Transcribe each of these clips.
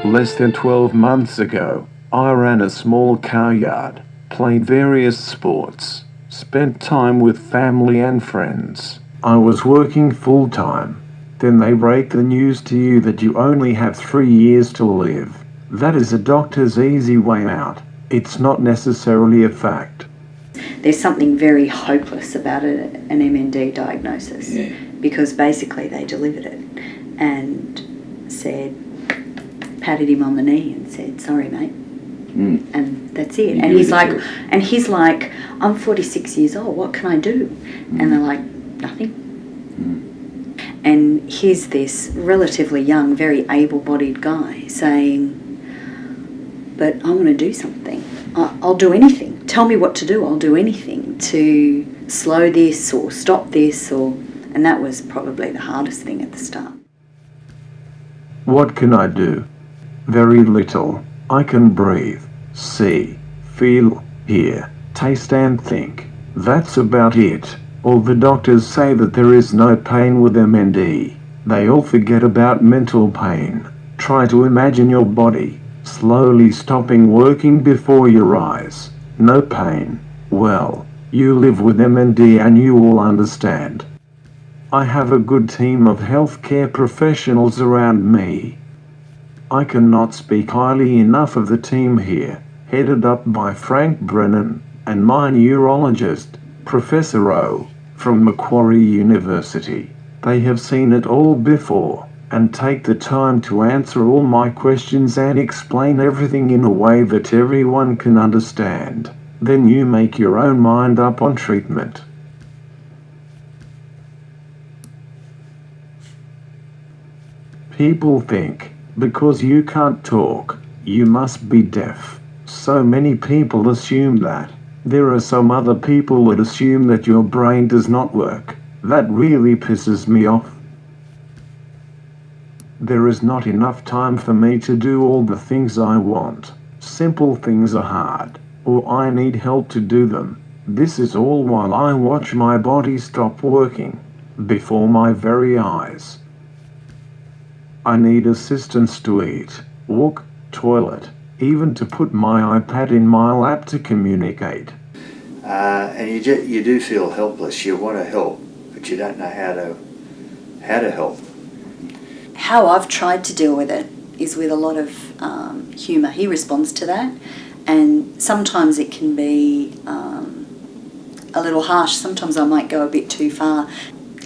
Less than 12 months ago, I ran a small car yard, played various sports, spent time with family and friends. I was working full-time. Then they break the news to you that you only have 3 years to live. That is a doctor's easy way out. It's not necessarily a fact. There's something very hopeless about an MND diagnosis, because basically they delivered it and said, patted him on the knee and said, sorry mate, and that's it. And he's like, I'm 46 years old, what can I do? And they're like, nothing. And here's this relatively young, very able-bodied guy saying, but I want to do something. I'll do anything. Tell me what to do. I'll do anything to slow this or stop this. And that was probably the hardest thing at the start. What can I do? Very little. I can breathe, see, feel, hear, taste and think. That's about it. All the doctors say that there is no pain with MND. They all forget about mental pain. Try to imagine your body slowly stopping working before your eyes. No pain. Well, you live with MND and you will understand. I have a good team of healthcare professionals around me. I cannot speak highly enough of the team here, headed up by Frank Brennan, and my neurologist, Professor O, from Macquarie University. They have seen it all before, and take the time to answer all my questions and explain everything in a way that everyone can understand. Then you make your own mind up on treatment. People think, because you can't talk, you must be deaf. So many people assume that. There are some other people that assume that your brain does not work. That really pisses me off. There is not enough time for me to do all the things I want. Simple things are hard, or I need help to do them. This is all while I watch my body stop working before my very eyes. I need assistance to eat, walk, toilet, even to put my iPad in my lap to communicate. And you do feel helpless. You want to help, but you don't know how to help. How I've tried to deal with it is with a lot of humour. He responds to that, and sometimes it can be a little harsh. Sometimes I might go a bit too far.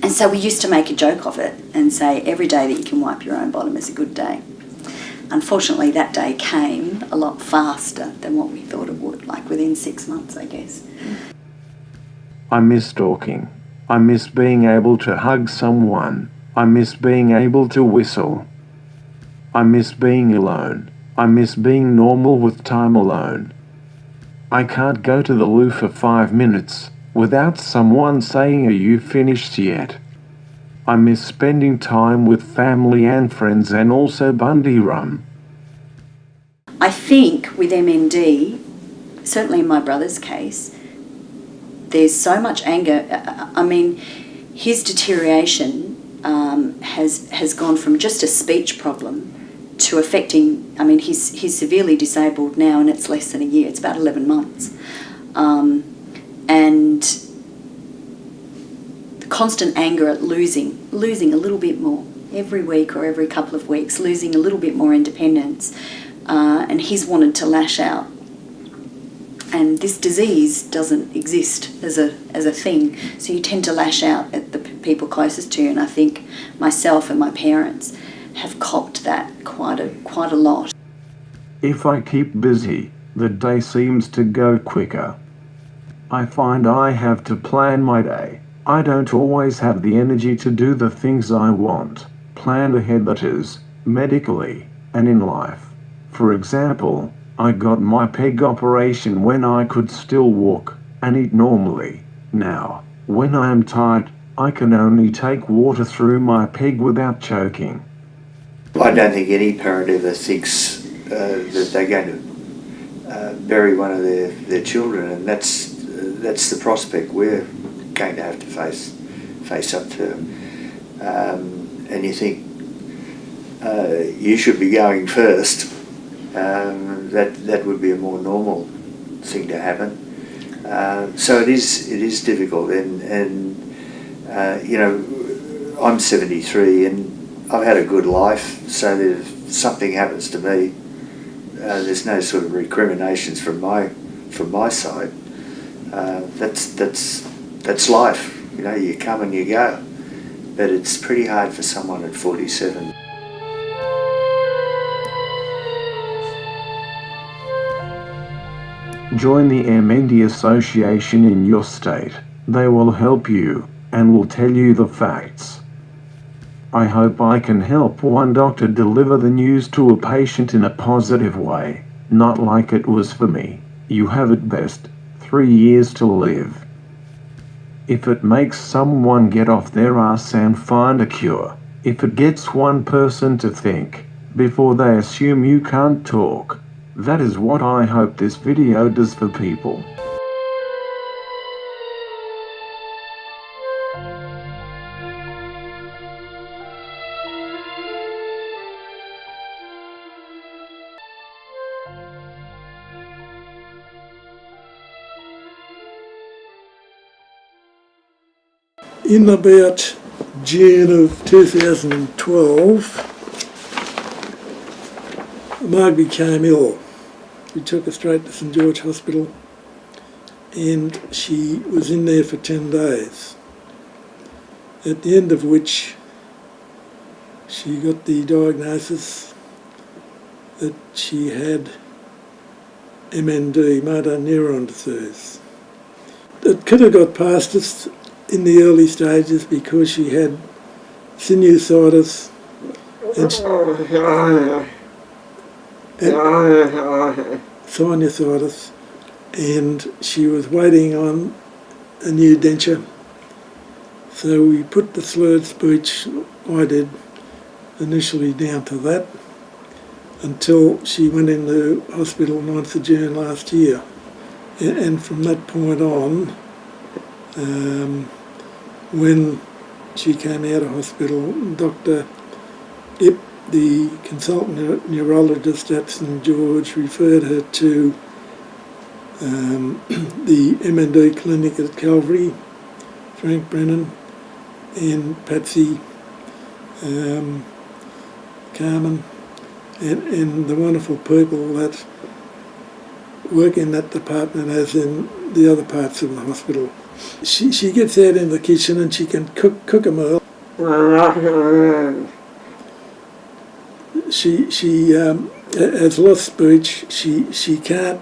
And so we used to make a joke of it and say every day that you can wipe your own bottom is a good day. Unfortunately, that day came a lot faster than what we thought it would, like within 6 months, I guess. I miss talking. I miss being able to hug someone. I miss being able to whistle. I miss being alone. I miss being normal with time alone. I can't go to the loo for 5 minutes without someone saying, "Are you finished yet?" I miss spending time with family and friends and also Bundy rum. I think with MND, certainly in my brother's case, there's so much anger. I mean, his deterioration has gone from just a speech problem to affecting, I mean, he's severely disabled now, and it's less than a year. It's about 11 months. And the constant anger at losing a little bit more every week or every couple of weeks, losing a little bit more independence, and he's wanted to lash out. And this disease doesn't exist as a thing, so you tend to lash out at the people closest to you, and I think myself and my parents have copped that quite a lot. If I keep busy, the day seems to go quicker. I find I have to plan my day. I don't always have the energy to do the things I want. Plan ahead, that is, medically and in life. For example, I got my peg operation when I could still walk and eat normally. Now, when I am tired, I can only take water through my peg without choking. I don't think any parent ever thinks that they're going to bury one of their children, and that's the prospect we're going to have to face up to. And you think you should be going first. That would be a more normal thing to happen. So it is difficult, and you know, I'm 73 and I've had a good life, so that if something happens to me, there's no sort of recriminations from my side. That's life. You know, you come and you go, but it's pretty hard for someone at 47. Join the MND Association in your state. They will help you and will tell you the facts. I hope I can help one doctor deliver the news to a patient in a positive way, not like it was for me. You have at best 3 years to live. If it makes someone get off their ass and find a cure, if it gets one person to think before they assume you can't talk, that is what I hope this video does for people. In about June of 2012, Margaret became ill. We took her straight to St George Hospital and she was in there for 10 days, at the end of which she got the diagnosis that she had MND, Motor Neurone Disease. It could have got past us in the early stages because she had sinusitis and sinusitis, and she was waiting on a new denture. So we put the slurred speech, I did, initially down to that, until she went into hospital 9th of June last year. And from that point on, when she came out of hospital, Dr. Ip, the consultant neurologist at St George, referred her to the MND clinic at Calvary, Frank Brennan and Patsy, Carmen, and the wonderful people that work in that department as in the other parts of the hospital. She gets out in the kitchen and she can cook a meal. She has lost speech. She can't.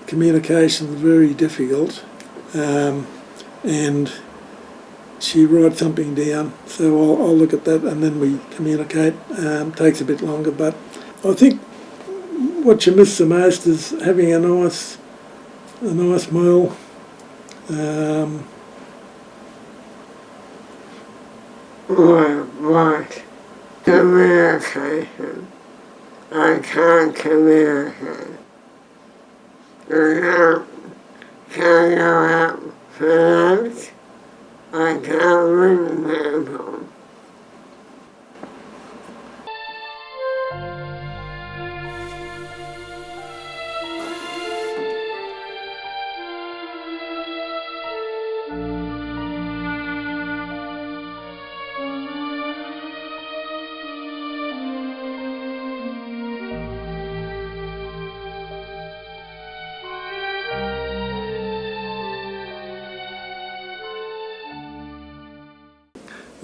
Communication is very difficult, and she writes something down. So I'll look at that and then we communicate. Takes a bit longer, but I think what you miss the most is having a nice meal. What communication? I can't communicate. I can't go out for lunch. I can't ring people.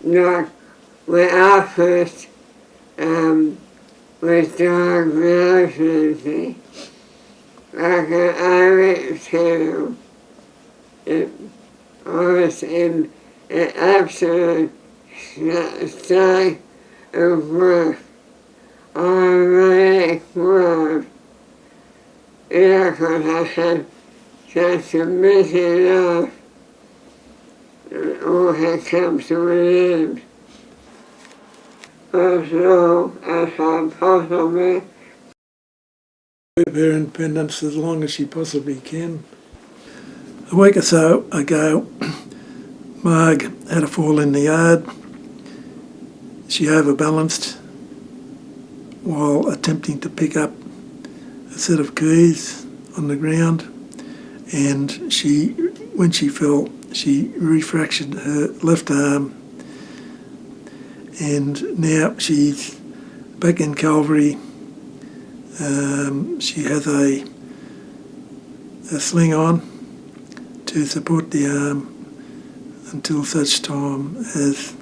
not when I first was diagnosed with it. Like I went to it, I was in an absolute state of work. I really was. Yeah, because I had such a busy life. It all had come to an end. As long as I possibly Her independence as long as she possibly can. A week or so ago, Marg had a fall in the yard. She overbalanced while attempting to pick up a set of keys on the ground, and when she fell, she refractured her left arm, and now she's back in Calvary. She has a sling on to support the arm until such time as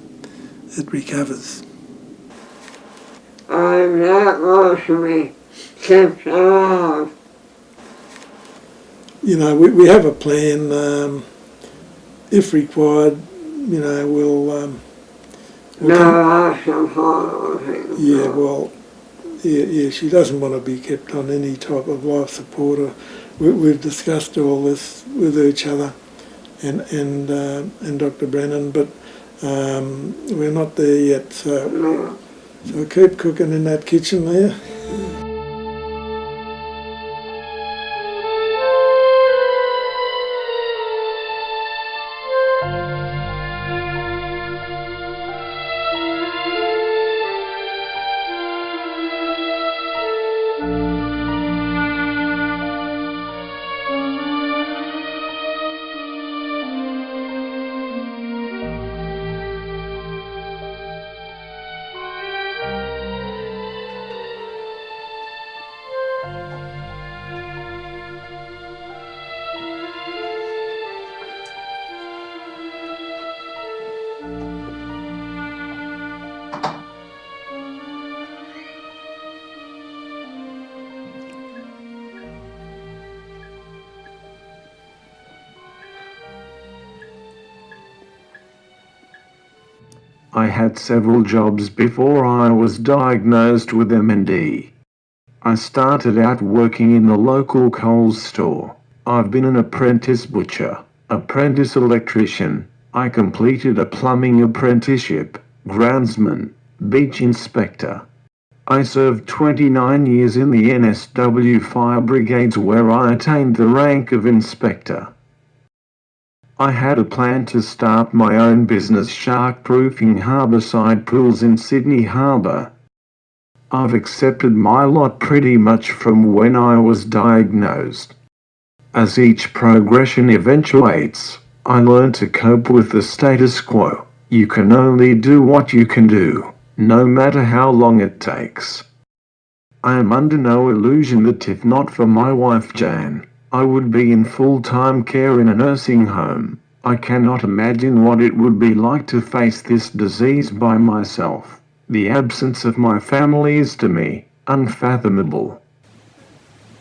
it recovers. I'm not going to be kept alive. You know, we have a plan. If required, you know, we'll No, I shall follow things. yeah, well, yeah, she doesn't want to be kept on any type of life support. We've discussed all this with each other and Dr. Brennan, but we're not there yet. So keep cooking in that kitchen there. I had several jobs before I was diagnosed with MND. I started out working in the local Coles store. I've been an apprentice butcher, apprentice electrician. I completed a plumbing apprenticeship, groundsman, beach inspector. I served 29 years in the NSW fire brigades where I attained the rank of inspector. I had a plan to start my own business shark-proofing harbourside pools in Sydney Harbour. I've accepted my lot pretty much from when I was diagnosed. As each progression eventuates, I learn to cope with the status quo. You can only do what you can do, no matter how long it takes. I am under no illusion that if not for my wife Jan, I would be in full-time care in a nursing home. I cannot imagine what it would be like to face this disease by myself. The absence of my family is to me unfathomable.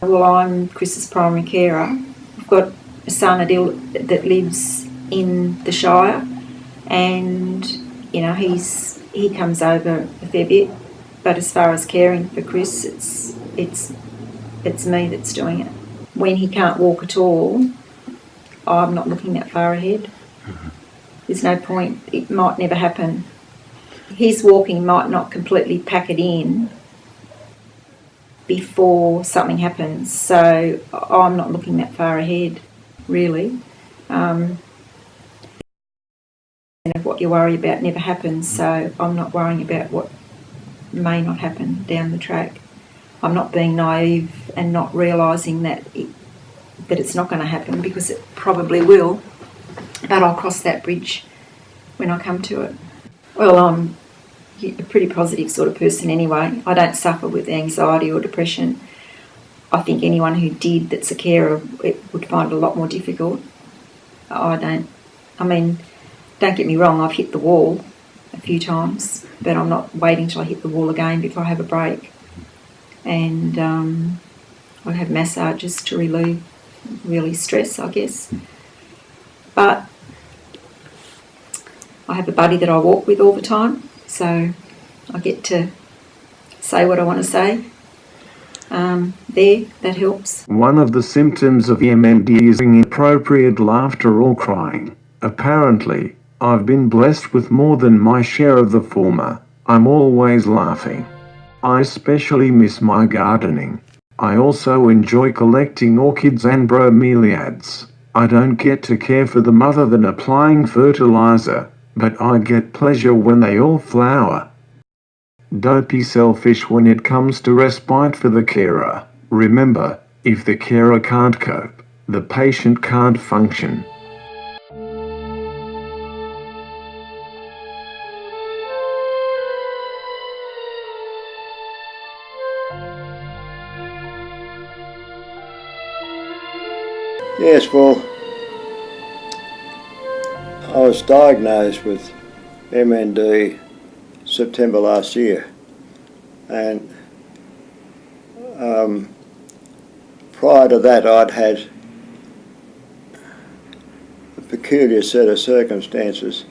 Well, I'm Chris's primary carer. I've got a son, Adil, that lives in the Shire, and you know he comes over a fair bit. But as far as caring for Chris, it's me that's doing it. When he can't walk at all, I'm not looking that far ahead. There's no point. It might never happen. His walking might not completely pack it in before something happens. So I'm not looking that far ahead, really. And what you worry about never happens, so I'm not worrying about what may not happen down the track. I'm not being naive and not realising that it's not going to happen, because it probably will, but I'll cross that bridge when I come to it. Well, I'm a pretty positive sort of person anyway. I don't suffer with anxiety or depression. I think anyone who did that's a carer would find it a lot more difficult. I don't. I mean, don't get me wrong, I've hit the wall a few times, but I'm not waiting till I hit the wall again before I have a break. And I have massages to relieve really stress, I guess. But I have a buddy that I walk with all the time, so I get to say what I want to say. That helps. One of the symptoms of MND is inappropriate laughter or crying. Apparently, I've been blessed with more than my share of the former. I'm always laughing. I especially miss my gardening. I also enjoy collecting orchids and bromeliads. I don't get to care for them other than applying fertilizer, but I get pleasure when they all flower. Don't be selfish when it comes to respite for the carer. Remember, if the carer can't cope, the patient can't function. Yes, well, I was diagnosed with MND September last year, and prior to that I'd had a peculiar set of circumstances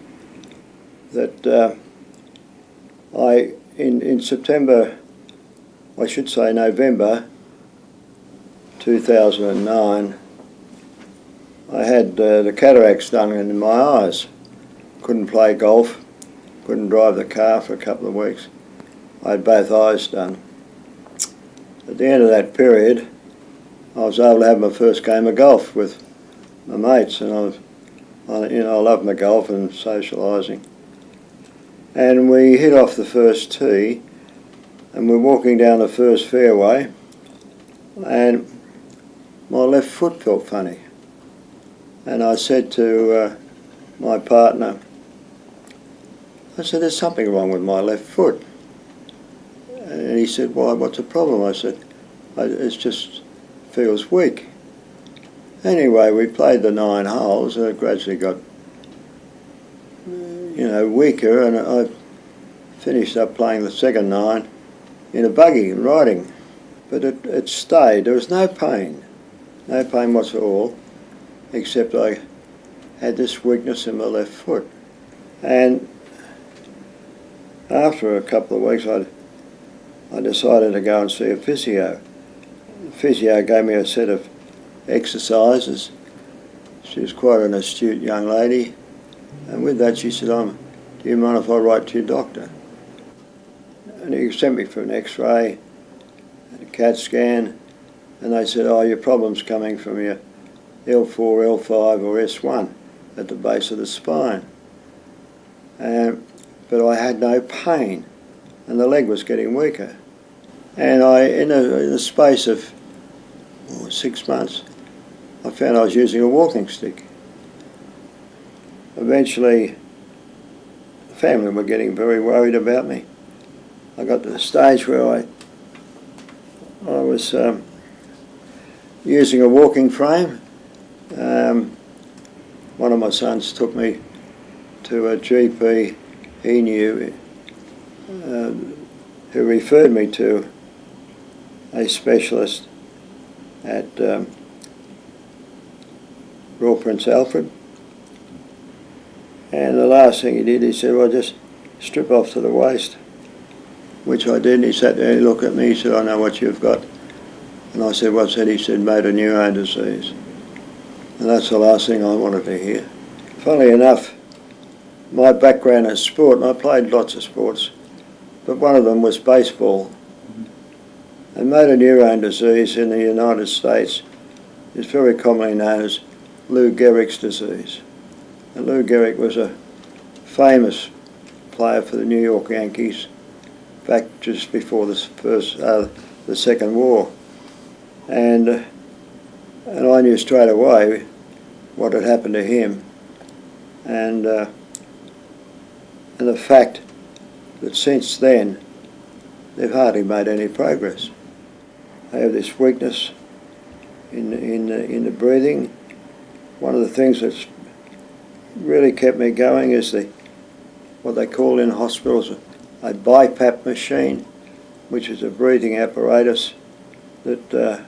that in September, I should say November 2009, I had the cataracts done in my eyes. Couldn't play golf, couldn't drive the car for a couple of weeks. I had both eyes done. At the end of that period, I was able to have my first game of golf with my mates, and I love my golf and socialising. And we hit off the first tee, and we're walking down the first fairway, and my left foot felt funny. And I said to my partner, I said, there's something wrong with my left foot. And he said, why, what's the problem? I said, it just feels weak. Anyway, we played the 9 holes, and it gradually got, weaker, and I finished up playing the second 9 in a buggy and riding. But it stayed. There was no pain whatsoever, except I had this weakness in my left foot. And after a couple of weeks, I decided to go and see a physio. The physio gave me a set of exercises. She was quite an astute young lady, and with that she said, do you mind if I write to your doctor? And he sent me for an x-ray, a CAT scan, and they said, your problem's coming from your L4, L5 or S1 at the base of the spine. But I had no pain, and the leg was getting weaker. And in a space of 6 months, I found I was using a walking stick. Eventually, the family were getting very worried about me. I got to the stage where I was using a walking frame. One of my sons took me to a GP he knew, who referred me to a specialist at Royal Prince Alfred. And the last thing he did, he said, well, just strip off to the waist, which I did. And he sat there and he looked at me, he said, I know what you've got. And I said, what's that? He said, Motor Neurone Disease. And that's the last thing I wanted to hear. Funnily enough, my background is sport, and I played lots of sports, but one of them was baseball. And motor neurone disease in the United States is very commonly known as Lou Gehrig's disease. And Lou Gehrig was a famous player for the New York Yankees back just before the Second War. And I knew straight away what had happened to him, and the fact that since then they've hardly made any progress. They have this weakness in the breathing. One of the things that's really kept me going is the what they call in hospitals a BiPAP machine, which is a breathing apparatus that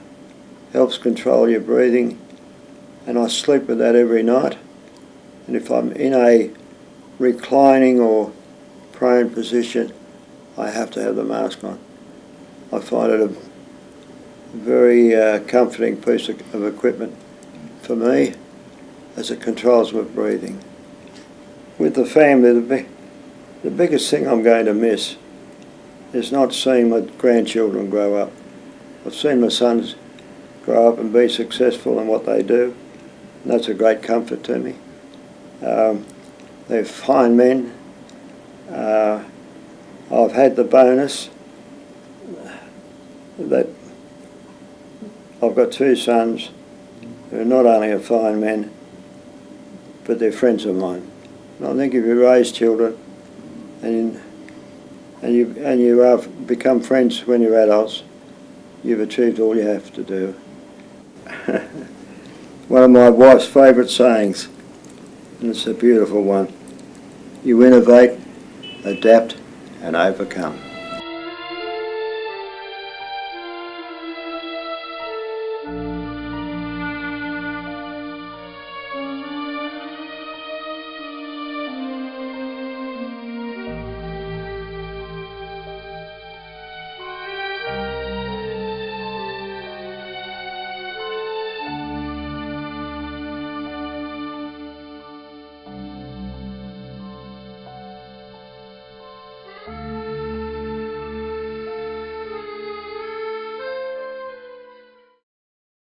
helps control your breathing, and I sleep with that every night. And if I'm in a reclining or prone position, I have to have the mask on. I find it a very comforting piece of equipment for me, as it controls my breathing. With the family, the biggest thing I'm going to miss is not seeing my grandchildren grow up. I've seen my sons grow up and be successful in what they do, and that's a great comfort to me. They're fine men. I've had the bonus that I've got two sons who are not only are fine men, but they're friends of mine. And I think if you raise children and you become friends when you're adults, you've achieved all you have to do. One of my wife's favourite sayings, and it's a beautiful one: you innovate, adapt and overcome.